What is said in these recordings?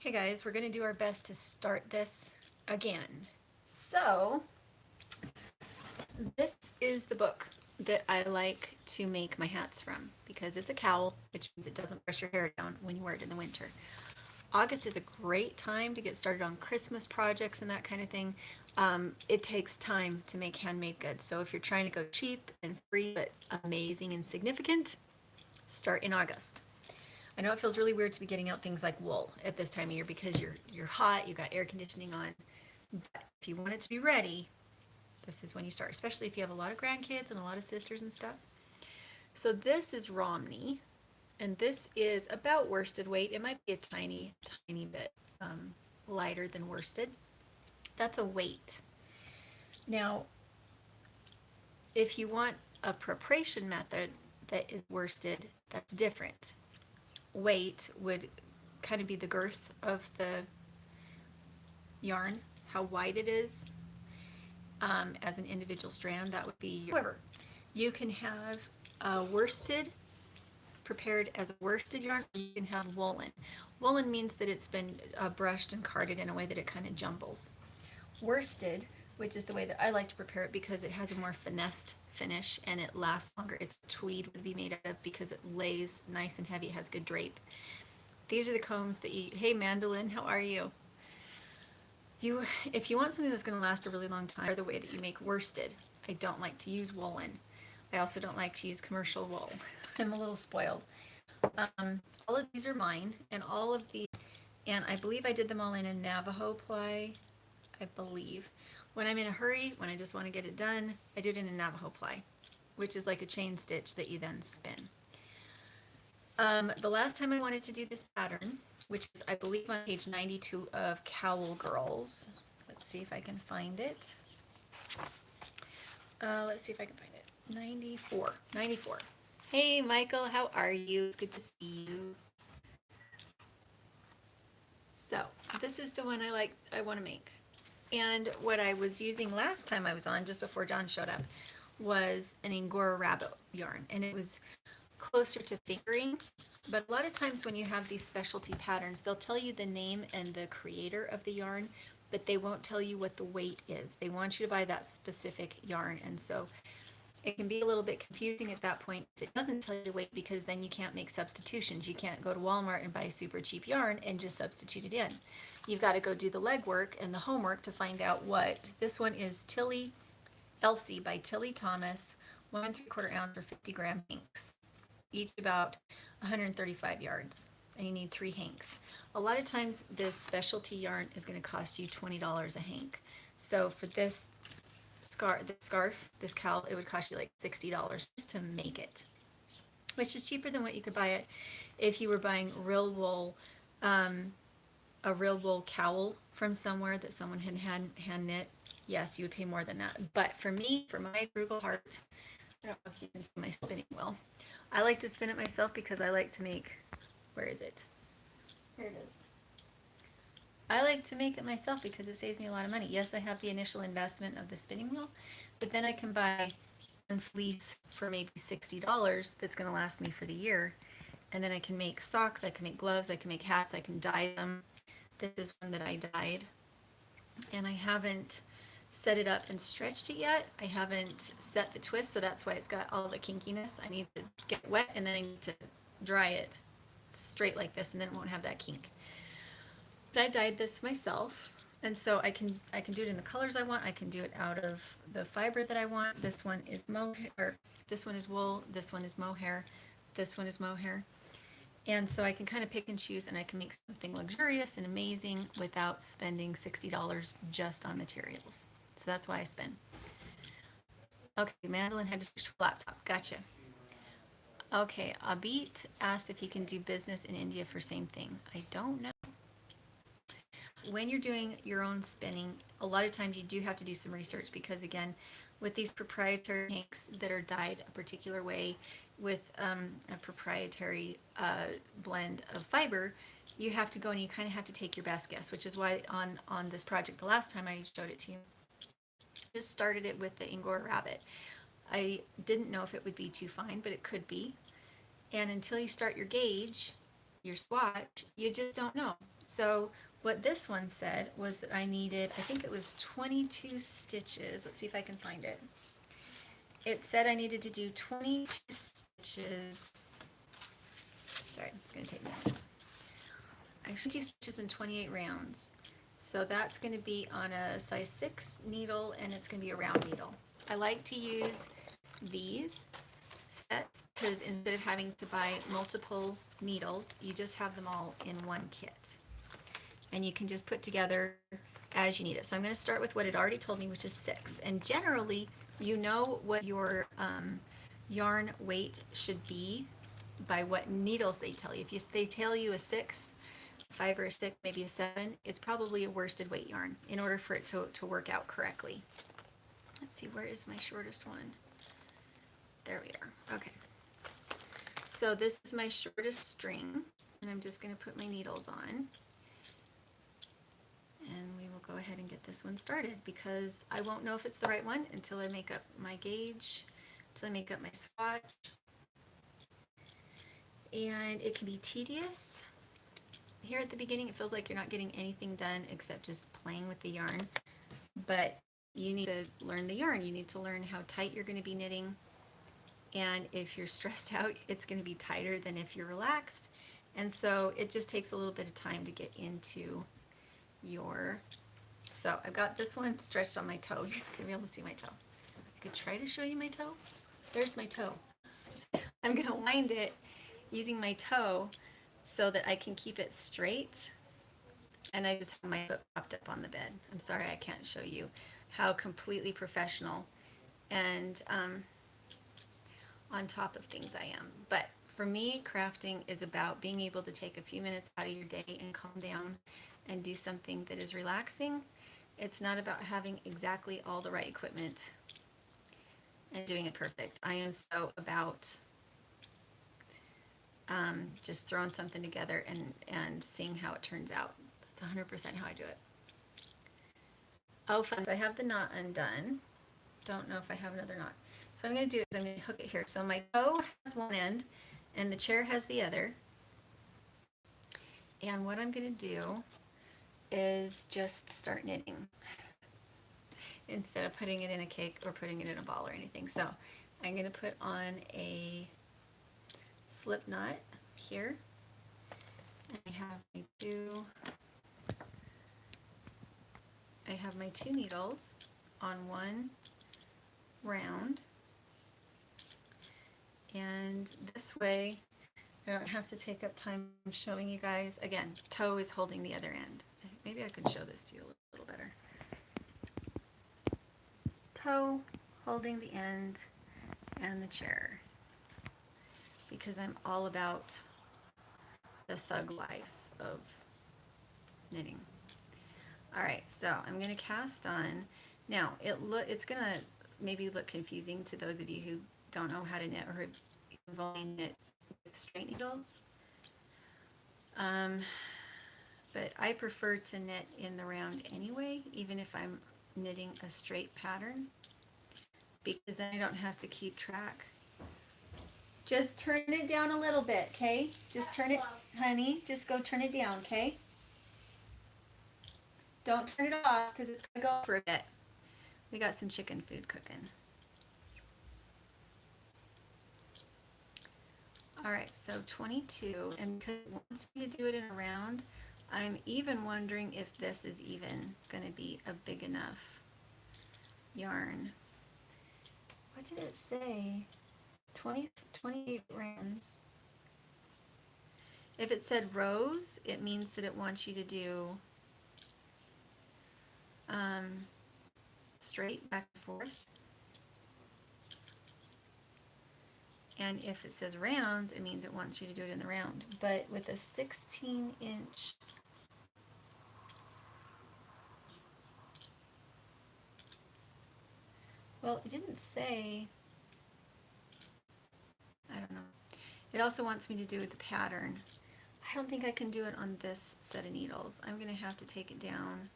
Hey guys, we're going to do our best to start this again. So, this is the book that I like to make my hats from because it's a cowl, which means it doesn't press your hair down when you wear it in the winter. August is a great time to get started on Christmas projects and that kind of thing. It takes time to make handmade goods. So, if you're trying to go cheap and free but amazing and significant, start in August. I know it feels really weird to be getting out things like wool at this time of year because you're hot, you've got air conditioning on. But if you want it to be ready, this is when you start, especially if you have a lot of grandkids and a lot of sisters and stuff. So this is Romney, and this is about worsted weight. It might be a tiny, tiny bit lighter than worsted. That's a weight. Now, if you want a preparation method that is worsted, that's different. Weight would kind of be the girth of the yarn, how wide it is as an individual strand. That would be. However, you can have worsted prepared as a worsted yarn, or you can have woolen. Woolen means that it's been brushed and carded in a way that it kind of jumbles. Worsted, which is the way that I like to prepare it because it has a more finessed finish and it lasts longer. It's tweed would be made out of because it lays nice and heavy. It has good drape. These are the combs that you. Hey, Mandolin, how are you? If you want something that's going to last a really long time, the way that you make worsted. I don't like to use woolen. I also don't like to use commercial wool. I'm a little spoiled. All of these are mine, and I believe I did them all in a Navajo ply. I believe. When I'm in a hurry, when I just want to get it done, I do it in a Navajo ply, which is like a chain stitch that you then spin. The last time I wanted to do this pattern, which is I believe on page 92 of Cowl Girls. Let's see if I can find it. Let's see if I can find it. 94. Hey Michael, how are you? It's good to see you. So this is the one I want to make. And what I was using last time I was on, just before John showed up, was an Angora rabbit yarn. And it was closer to fingering. But a lot of times when you have these specialty patterns, they'll tell you the name and the creator of the yarn, but they won't tell you what the weight is. They want you to buy that specific yarn. And so it can be a little bit confusing at that point if it doesn't tell you the weight, because then you can't make substitutions. You can't go to Walmart and buy super cheap yarn and just substitute it in. You've got to go do the legwork and the homework to find out what. This one is Elsie by Tilly Thomas, 1 3/4 ounce or 50 gram hanks, each about 135 yards, and you need 3 hanks. A lot of times this specialty yarn is going to cost you $20 a hank. So for this scarf, this cowl, it would cost you like $60 just to make it, which is cheaper than what you could buy it if you were buying real wool, a real wool cowl from somewhere that someone had hand knit. Yes, you would pay more than that. But for me, for my frugal heart, I don't know if you can see my spinning wheel. I like to spin it myself because I like to make, where is it? Here it is. I like to make it myself because it saves me a lot of money. Yes, I have the initial investment of the spinning wheel, but then I can buy one fleece for maybe $60 that's going to last me for the year. And then I can make socks, I can make gloves, I can make hats, I can dye them. This is one that I dyed, and I haven't set it up and stretched it yet. I haven't set the twist, so that's why it's got all the kinkiness. I need to get it wet, and then I need to dry it straight like this, and then it won't have that kink. But I dyed this myself, and so I can do it in the colors I want. I can do it out of the fiber that I want. This one is mohair, this one is wool, this one is mohair, this one is mohair. And so I can kind of pick and choose, and I can make something luxurious and amazing without spending $60 just on materials. So that's why I spend. Okay, Mandolin had to switch to laptop. Gotcha. Okay, Abit asked if he can do business in India for same thing. I don't know. When you're doing your own spinning, a lot of times you do have to do some research because, again, with these proprietary hanks that are dyed a particular way with a proprietary blend of fiber, you have to go and you kind of have to take your best guess, which is why on this project, the last time I showed it to you, just started it with the Angora rabbit. I didn't know if it would be too fine, but it could be. And until you start your gauge, your swatch, you just don't know. So what this one said was that I needed, I think it was 22 stitches. Let's see if I can find it. It said I needed to do 22 stitches. Sorry, it's going to take me a minute. I should do stitches in 28 rounds. So that's going to be on a size 6 needle, and it's going to be a round needle. I like to use these sets because instead of having to buy multiple needles, you just have them all in one kit. And you can just put together as you need it. So I'm going to start with what it already told me, which is 6. And generally, you know what your yarn weight should be by what needles they tell you. If they tell you a 6, 5 or a 6, maybe a 7, it's probably a worsted weight yarn in order for it to work out correctly. Let's see, where is my shortest one? There we are. Okay. So this is my shortest string, and I'm just going to put my needles on. And we will go ahead and get this one started because I won't know if it's the right one until I make up my gauge, until I make up my swatch. And it can be tedious. Here at the beginning, it feels like you're not getting anything done except just playing with the yarn. But you need to learn the yarn. You need to learn how tight you're going to be knitting. And if you're stressed out, it's going to be tighter than if you're relaxed. And so it just takes a little bit of time to get into your... So I've got this one stretched on my toe. You're going to be able to see my toe. I could try to show you my toe. There's my toe. I'm going to wind it using my toe so that I can keep it straight, and I just have my foot propped up on the bed. I'm sorry I can't show you how completely professional and on top of things I am. But for me, crafting is about being able to take a few minutes out of your day and calm down and do something that is relaxing. It's not about having exactly all the right equipment and doing it perfect. I am so about just throwing something together and seeing how it turns out. That's 100% how I do it. Oh, fun. So I have the knot undone. Don't know if I have another knot. So what I'm going to do is I'm going to hook it here. So my toe has one end and the chair has the other. And what I'm going to do is just start knitting instead of putting it in a cake or putting it in a ball or anything. So I'm going to put on a slip knot here. And I have my two needles on one round, and this way I don't have to take up time showing you guys. Again, toe is holding the other end. Maybe I could show this to you a little better. Toe holding the end and the chair, because I'm all about the thug life of knitting. All right, so I'm going to cast on. Now, it's going to maybe look confusing to those of you who don't know how to knit or who've only knit with straight needles. But I prefer to knit in the round anyway, even if I'm knitting a straight pattern, because then I don't have to keep track. Just turn it down a little bit, okay? Just turn it, honey, just go turn it down, okay? Don't turn it off because it's going to go for a bit. We got some chicken food cooking. All right, so 22, and because it wants me to do it in a round, I'm even wondering if this is even going to be a big enough yarn. What did it say? 28 rounds. If it said rows, it means that it wants you to do straight back and forth. And if it says rounds, it means it wants you to do it in the round. But with a 16-inch well, it didn't say, I don't know. It also wants me to do the pattern. I don't think I can do it on this set of needles. I'm going to have to take it down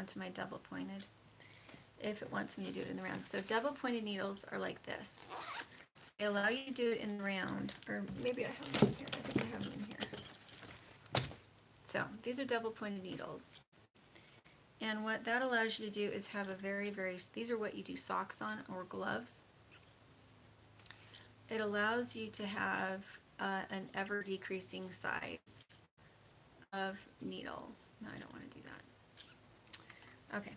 to my double pointed. if it wants me to do it in the round. So double pointed needles are like this. They allow you to do it in the round, or maybe I have them in here. I think I have them in here. So these are double pointed needles. And what that allows you to do is have a these are what you do socks on or gloves. It allows you to have an ever decreasing size of needle. No, I don't want to do that. Okay.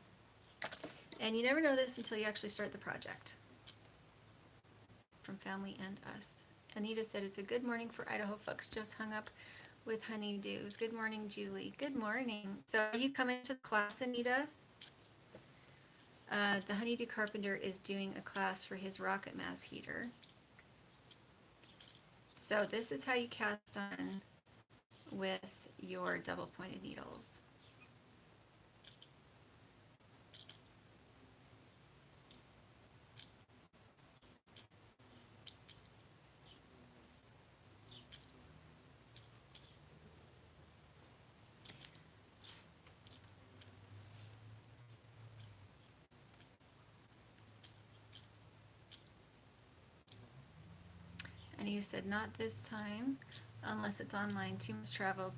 And you never know this until you actually start the project. From Family and Us. Anita said, it's a good morning for Idaho folks. Just hung up with honeydews. Good morning, Julie. Good morning. So are you coming to the class, Anita? The honeydew carpenter is doing a class for his rocket mass heater. So this is how you cast on with your double pointed needles. And you said not this time, unless it's online. Too much traveled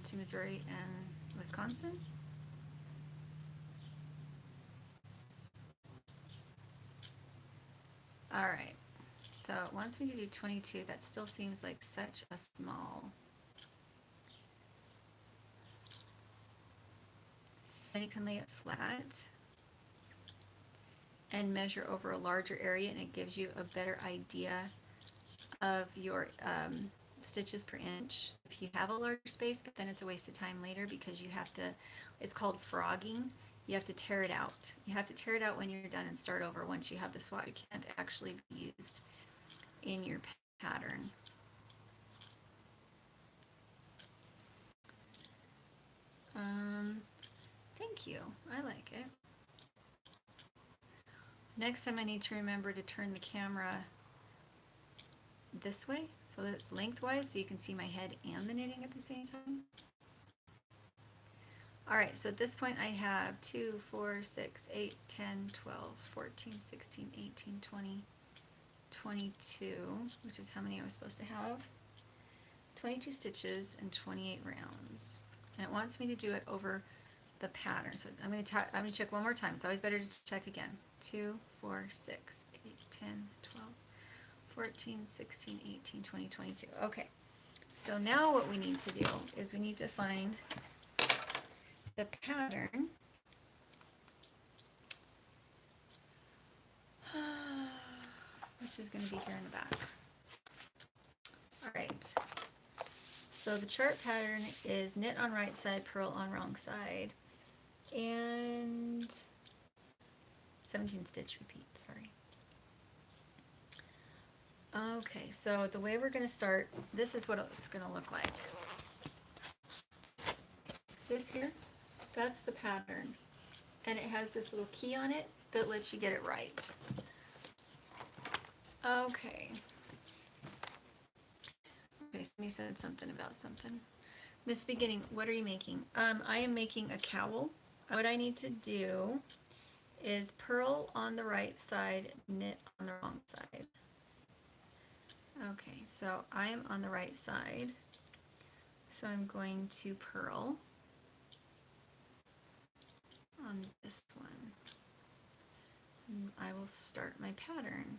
to Missouri and Wisconsin. All right. So it wants me to do 22. That still seems like such a small. Then you can lay it flat and measure over a larger area, and it gives you a better idea of your stitches per inch if you have a larger space, but then it's a waste of time later because you have to, it's called frogging. You have to tear it out. You have to tear it out when you're done and start over once you have the swatch. It can't actually be used in your pattern. Thank you. I like it. Next time I need to remember to turn the camera this way so that it's lengthwise so you can see my head and the knitting at the same time. All right, so at this point I have 2, 4, 6, 8, 10, 12, 14, 16, 18, 20, 22, which is how many I was supposed to have. 22 stitches and 28 rounds. And it wants me to do it over the pattern. So I'm going to check one more time. It's always better to check again. 2, 4, 6, 8, 10, 12, 14, 16, 18, 20, 22. Okay. So now what we need to do is we need to find the pattern. Which is going to be here in the back. All right. So the chart pattern is knit on right side, purl on wrong side, and 17 stitch repeat, sorry. Okay, so the way we're going to start, this is what it's going to look like. This here, that's the pattern. And it has this little key on it that lets you get it right. Okay. Okay, somebody said something about something. Miss Beginning, what are you making? I am making a cowl. What I need to do is purl on the right side, knit on the wrong side. Okay, so I am on the right side. So I'm going to purl on this one. And I will start my pattern.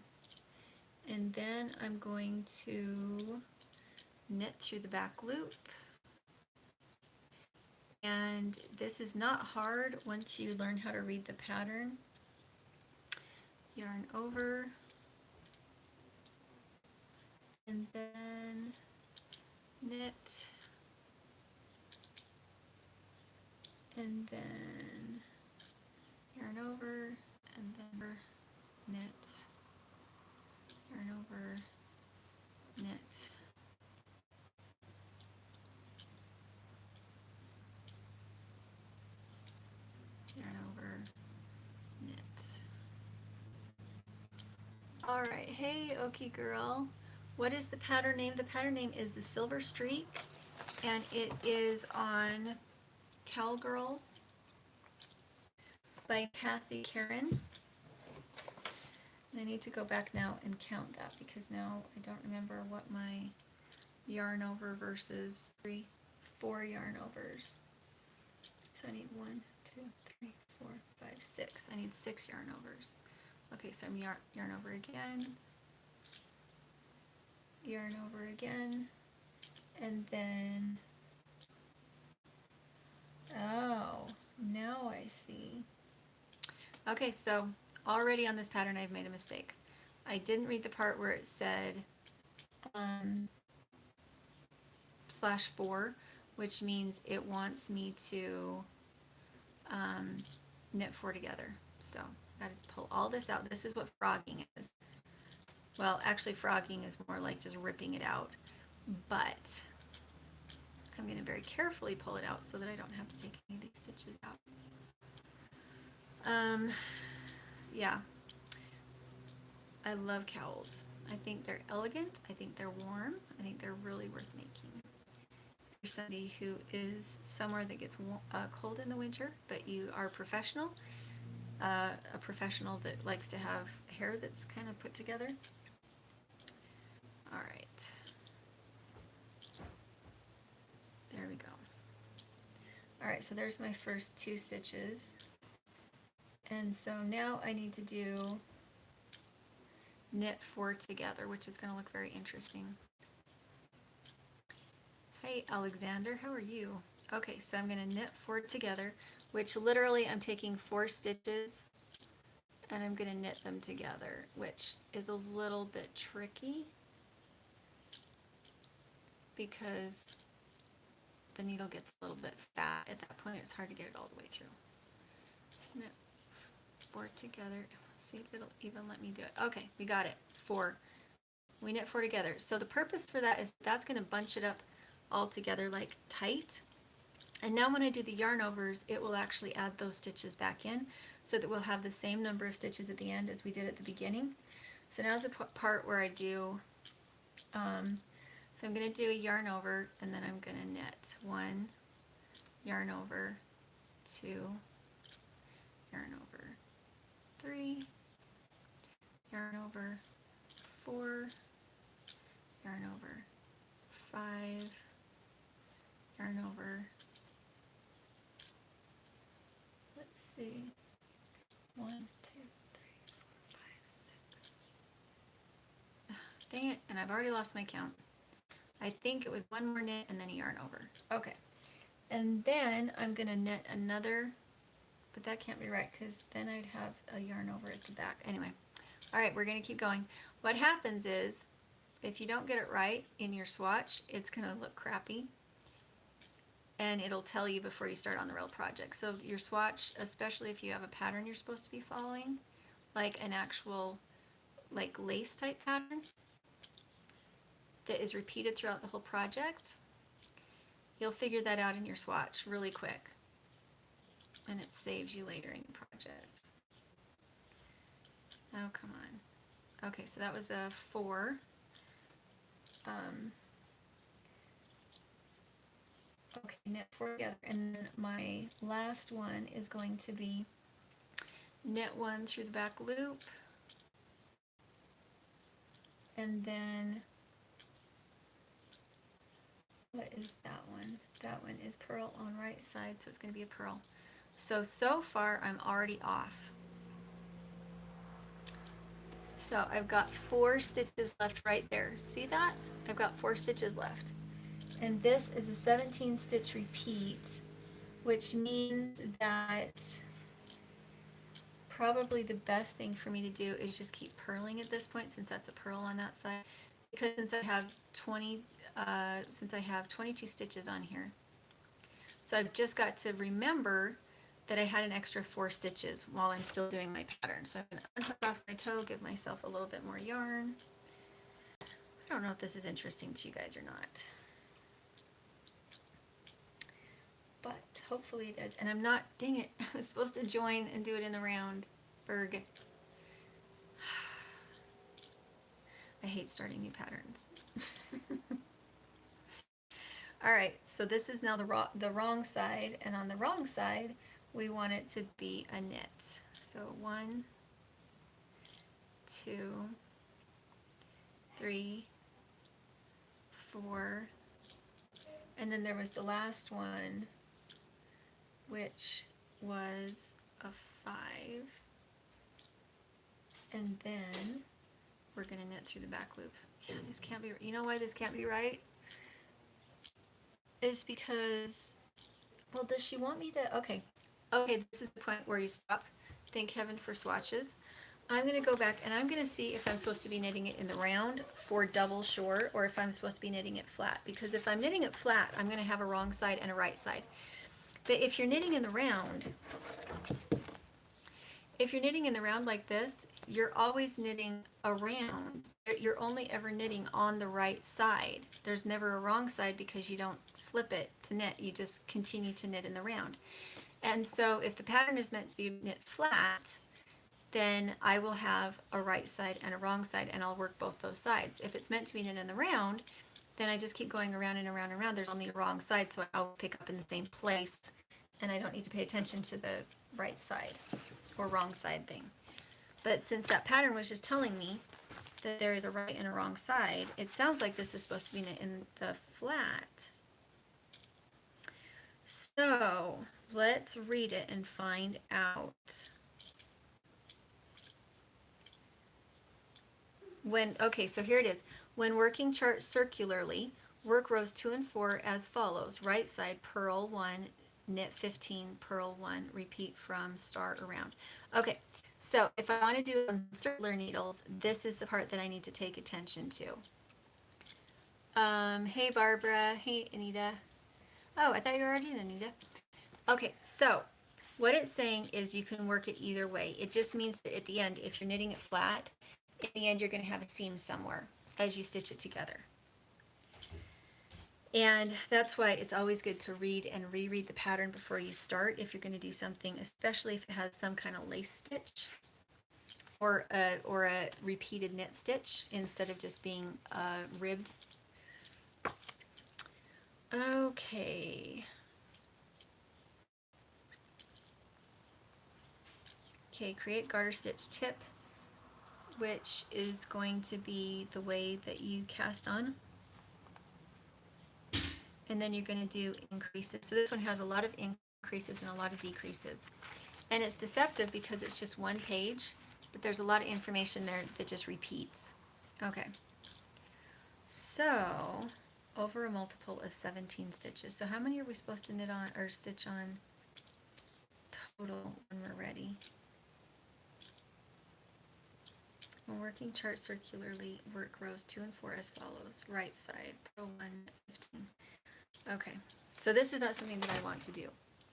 And then I'm going to knit through the back loop. And this is not hard once you learn how to read the pattern. Yarn over. And then knit. And then yarn over. And then knit. Yarn over. Knit. Yarn over, knit. All right, hey Okie girl, what is the pattern name? The pattern name is the Silver Streak, and it is on Cowgirls. by Kathy Karen. And I need to go back now and count that because now I don't remember what my yarn over versus 4 yarn overs. So I need 1, 2, 3, 4, 5, 6. I need 6 yarn overs. Okay, so I'm yarn over again, yarn over again, and then, oh, now I see. Okay, so already on this pattern I've made a mistake. I didn't read the part where it said /4, which means it wants me to knit 4 together. So I gotta pull all this out. This is what frogging is. Well, actually frogging is more like just ripping it out, but I'm going to very carefully pull it out so that I don't have to take any of these stitches out. Yeah, I love cowls. I think they're elegant. I think they're warm. I think they're really worth making. If you're somebody who is somewhere that gets cold in the winter, but you are a professional that likes to have hair that's kind of put together. All right. There we go. All right, so there's my first 2 stitches. And so now I need to do knit 4 together, which is going to look very interesting. Hey, Alexander, how are you? Okay, so I'm going to knit 4 together, which literally I'm taking 4 stitches and I'm going to knit them together, which is a little bit tricky because the needle gets a little bit fat at that point. It's hard to get it all the way through. Knit 4 together. Let's see if it'll even let me do it. Okay, we got it. 4. We knit 4 together. So the purpose for that is that's going to bunch it up all together like tight. And now when I do the yarn overs, it will actually add those stitches back in so that we'll have the same number of stitches at the end as we did at the beginning. So now's the part where I do, so I'm going to do a yarn over and then I'm going to knit 1 yarn over, 2 yarn over, 3 yarn over, 4 yarn over, 5 yarn over. Let's see. 1, 2, 3, 4, 5, 6. Dang it, and I've already lost my count. I think it was 1 more knit and then a yarn over. Okay. And then I'm going to knit another, but that can't be right because then I'd have a yarn over at the back. Anyway. All right, we're going to keep going. What happens is if you don't get it right in your swatch, it's going to look crappy. And it'll tell you before you start on the real project. So your swatch, especially if you have a pattern you're supposed to be following, like an actual like lace type pattern that is repeated throughout the whole project, you'll figure that out in your swatch really quick. And it saves you later in your project. Oh, come on. Okay, so that was a 4. Okay, knit 4 together, and then my last one is going to be knit 1 through the back loop, and then what is that one? That one is purl on right side, so it's going to be a purl. So far I'm already off. So I've got 4 stitches left right there. See that? I've got 4 stitches left. And this is a 17 stitch repeat, which means that probably the best thing for me to do is just keep purling at this point, since that's a purl on that side, because since I have 22 stitches on here. So I've just got to remember that I had an extra 4 stitches while I'm still doing my pattern. So I'm going to unhook off my toe, give myself a little bit more yarn. I don't know if this is interesting to you guys or not, but hopefully it is. And I'm not, dang it, I was supposed to join and do it in the round. Berg. I hate starting new patterns. All right, so this is now the wrong side, and on the wrong side we want it to be a knit. So 1, 2, 3, 4, and then there was the last one, which was a 5, and then we're going to knit through the back loop. Yeah, this can't be, you know why this can't be right? It's because, well, does she want me to, okay, this is the point where you stop. Thank heaven for swatches. I'm going to go back and I'm going to see if I'm supposed to be knitting it in the round for double short, or if I'm supposed to be knitting it flat, because if I'm knitting it flat, I'm going to have a wrong side and a right side. But if you're knitting in the round, like this, you're always knitting around. You're only ever knitting on the right side. There's never a wrong side because you don't flip it to knit. You just continue to knit in the round. And so if the pattern is meant to be knit flat, then I will have a right side and a wrong side, and I'll work both those sides. If it's meant to be knit in the round, then I just keep going around and around and around. There's only a wrong side, so I'll pick up in the same place, and I don't need to pay attention to the right side or wrong side thing. But since that pattern was just telling me that there is a right and a wrong side, it sounds like this is supposed to be knit in the flat. So let's read it and find out. Okay, so here it is. When working chart circularly, work rows 2 and 4 as follows. Right side, purl 1, knit 15, purl 1, repeat from star around. Okay, so if I want to do it on circular needles, this is the part that I need to take attention to. Hey Barbara, hey Anita. Oh, I thought you were already in, Anita. Okay, so what it's saying is you can work it either way. It just means that at the end, if you're knitting it flat, in the end you're going to have a seam somewhere as you stitch it together. And that's why it's always good to read and reread the pattern before you start if you're going to do something, especially if it has some kind of lace stitch or a repeated knit stitch instead of just being ribbed. Okay. Okay, create garter stitch tip, which is going to be the way that you cast on. And then you're going to do increases. So this one has a lot of increases and a lot of decreases. And it's deceptive because it's just one page, but there's a lot of information there that just repeats. Okay. So, over a multiple of 17 stitches. So how many are we supposed to knit on or stitch on total when we're ready? When working chart circularly, work rows 2 and 4 as follows. Right side, purl 1, 15. Okay, so this is not something that I want to do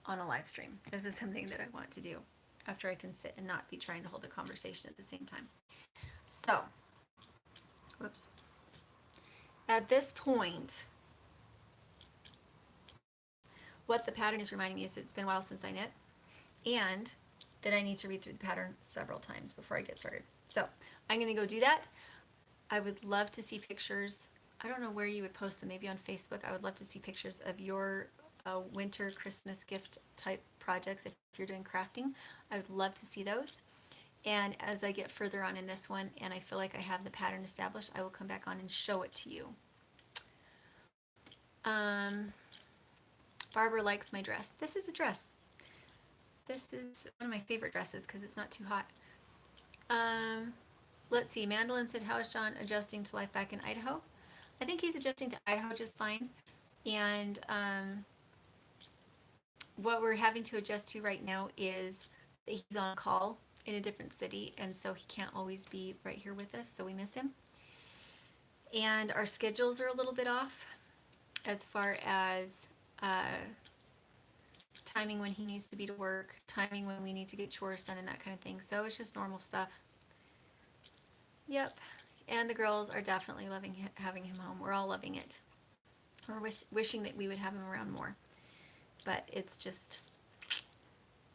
on a live stream. This is something that I want to do after I can sit and not be trying to hold a conversation at the same time. So, whoops. At this point, what the pattern is reminding me is that it's been a while since I knit, and that I need to read through the pattern several times before I get started. So I'm going to go do that. I would love to see pictures. I don't know where you would post them, maybe on Facebook. I would love to see pictures of your winter Christmas gift type projects if you're doing crafting. I would love to see those. And as I get further on in this one and I feel like I have the pattern established, I will come back on and show it to you. Barbara likes my dress. This is a dress. This is one of my favorite dresses because it's not too hot. Let's see. Mandolin said, how is John adjusting to life back in Idaho? I think he's adjusting to Idaho just fine. And what we're having to adjust to right now is that he's on call in a different city, and so he can't always be right here with us, so we miss him. And our schedules are a little bit off as far as timing when he needs to be to work, timing when we need to get chores done and that kind of thing. So it's just normal stuff. Yep. And the girls are definitely loving having him home. We're all loving it. We're wishing that we would have him around more. But it's just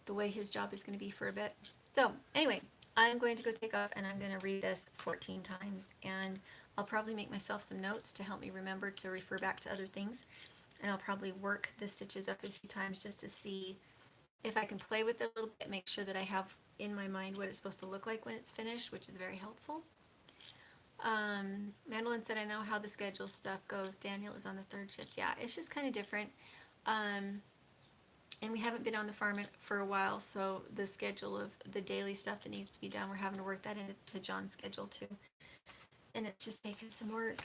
the way his job is going to be for a bit. So anyway, I'm going to go take off and I'm going to read this 14 times. And I'll probably make myself some notes to help me remember to refer back to other things. And I'll probably work the stitches up a few times just to see if I can play with it a little bit, make sure that I have in my mind what it's supposed to look like when it's finished, which is very helpful. Madeline said, I know how the schedule stuff goes. Daniel is on the third shift. Yeah, it's just kind of different. And we haven't been on the farm for a while, so the schedule of the daily stuff that needs to be done, we're having to work that into John's schedule too. And it's just taking some work,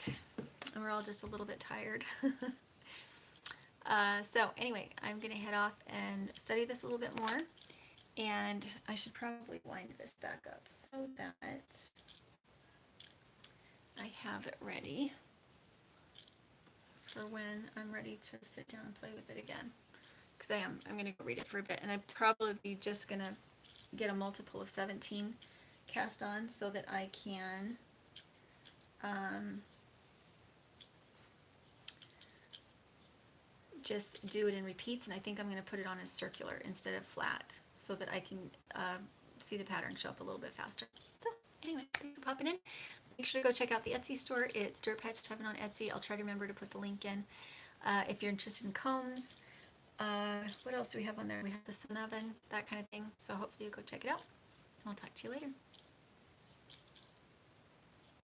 and we're all just a little bit tired. So anyway, I'm going to head off and study this a little bit more, and I should probably wind this back up so that I have it ready for when I'm ready to sit down and play with it again. Because I'm going to go read it for a bit, and I'm probably just going to get a multiple of 17 cast on so that I can just do it in repeats, and I think I'm going to put it on as circular instead of flat so that I can see the pattern show up a little bit faster. So anyway, thanks for popping in. Make sure to go check out the Etsy store. It's Dirtpatcheaven on Etsy. I'll try to remember to put the link in. If you're interested in combs, what else do we have on there? We have the sun oven, that kind of thing. So hopefully you'll go check it out. I'll talk to you later.